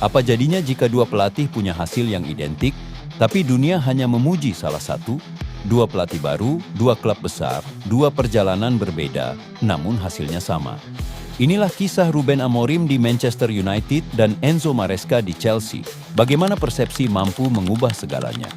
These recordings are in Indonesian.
Apa jadinya jika dua pelatih punya hasil yang identik, tapi dunia hanya memuji salah satu? Dua pelatih baru, dua klub besar, dua perjalanan berbeda, namun hasilnya sama. Inilah kisah Ruben Amorim di Manchester United dan Enzo Maresca di Chelsea. Bagaimana persepsi mampu mengubah segalanya?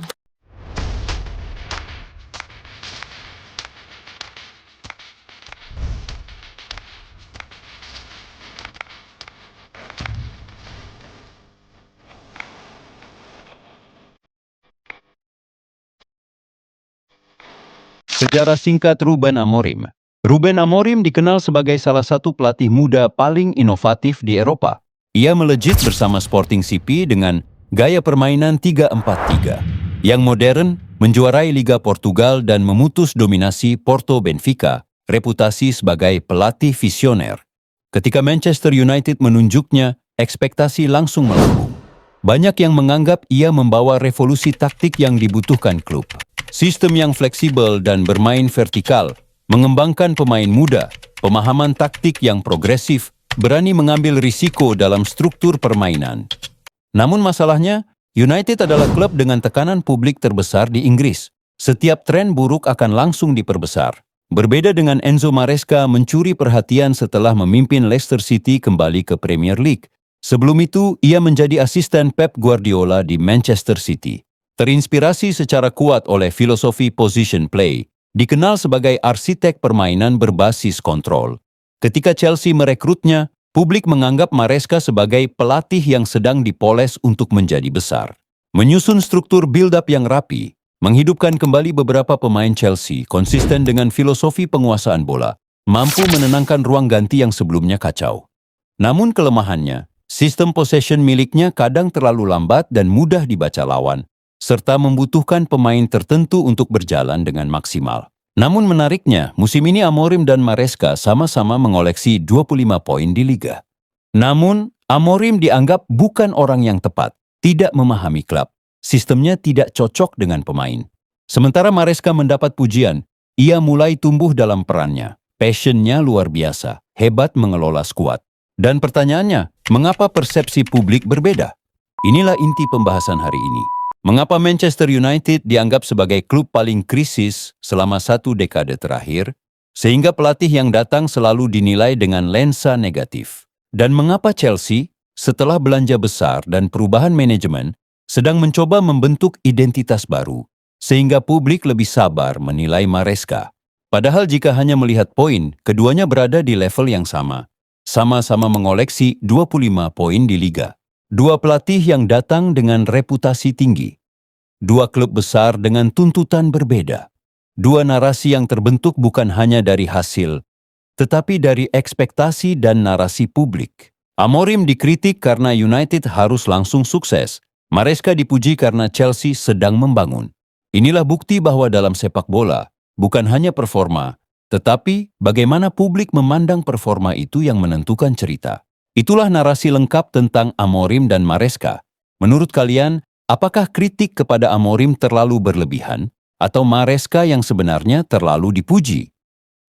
Sejarah singkat Ruben Amorim. Ruben Amorim dikenal sebagai salah satu pelatih muda paling inovatif di Eropa. Ia melejit bersama Sporting CP dengan gaya permainan 3-4-3 yang modern, menjuarai Liga Portugal dan memutus dominasi Porto Benfica, reputasi sebagai pelatih visioner. Ketika Manchester United menunjuknya, ekspektasi langsung melambung. Banyak yang menganggap ia membawa revolusi taktik yang dibutuhkan klub. Sistem yang fleksibel dan bermain vertikal, mengembangkan pemain muda, pemahaman taktik yang progresif, berani mengambil risiko dalam struktur permainan. Namun masalahnya, United adalah klub dengan tekanan publik terbesar di Inggris. Setiap tren buruk akan langsung diperbesar. Berbeda dengan Enzo Maresca mencuri perhatian setelah memimpin Leicester City kembali ke Premier League. Sebelum itu, ia menjadi asisten Pep Guardiola di Manchester City. Terinspirasi secara kuat oleh filosofi position play, dikenal sebagai arsitek permainan berbasis kontrol. Ketika Chelsea merekrutnya, publik menganggap Maresca sebagai pelatih yang sedang dipoles untuk menjadi besar. Menyusun struktur build-up yang rapi, menghidupkan kembali beberapa pemain Chelsea konsisten dengan filosofi penguasaan bola, mampu menenangkan ruang ganti yang sebelumnya kacau. Namun kelemahannya, sistem possession miliknya kadang terlalu lambat dan mudah dibaca lawan, serta membutuhkan pemain tertentu untuk berjalan dengan maksimal. Namun menariknya, musim ini Amorim dan Maresca sama-sama mengoleksi 25 poin di Liga. Namun, Amorim dianggap bukan orang yang tepat, tidak memahami klub. Sistemnya tidak cocok dengan pemain. Sementara Maresca mendapat pujian, ia mulai tumbuh dalam perannya. Passionnya luar biasa, hebat mengelola skuad. Dan pertanyaannya, mengapa persepsi publik berbeda? Inilah inti pembahasan hari ini. Mengapa Manchester United dianggap sebagai klub paling krisis selama 1 dekade terakhir, sehingga pelatih yang datang selalu dinilai dengan lensa negatif? Dan mengapa Chelsea, setelah belanja besar dan perubahan manajemen, sedang mencoba membentuk identitas baru, sehingga publik lebih sabar menilai Maresca? Padahal jika hanya melihat poin, keduanya berada di level yang sama. Sama-sama mengoleksi 25 poin di Liga. Dua pelatih yang datang dengan reputasi tinggi. Dua klub besar dengan tuntutan berbeda. Dua narasi yang terbentuk bukan hanya dari hasil, tetapi dari ekspektasi dan narasi publik. Amorim dikritik karena United harus langsung sukses. Maresca dipuji karena Chelsea sedang membangun. Inilah bukti bahwa dalam sepak bola, bukan hanya performa, tetapi bagaimana publik memandang performa itu yang menentukan cerita. Itulah narasi lengkap tentang Amorim dan Maresca. Menurut kalian, apakah kritik kepada Amorim terlalu berlebihan, atau Maresca yang sebenarnya terlalu dipuji?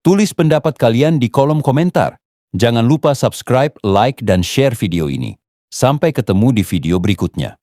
Tulis pendapat kalian di kolom komentar. Jangan lupa subscribe, like, dan share video ini. Sampai ketemu di video berikutnya.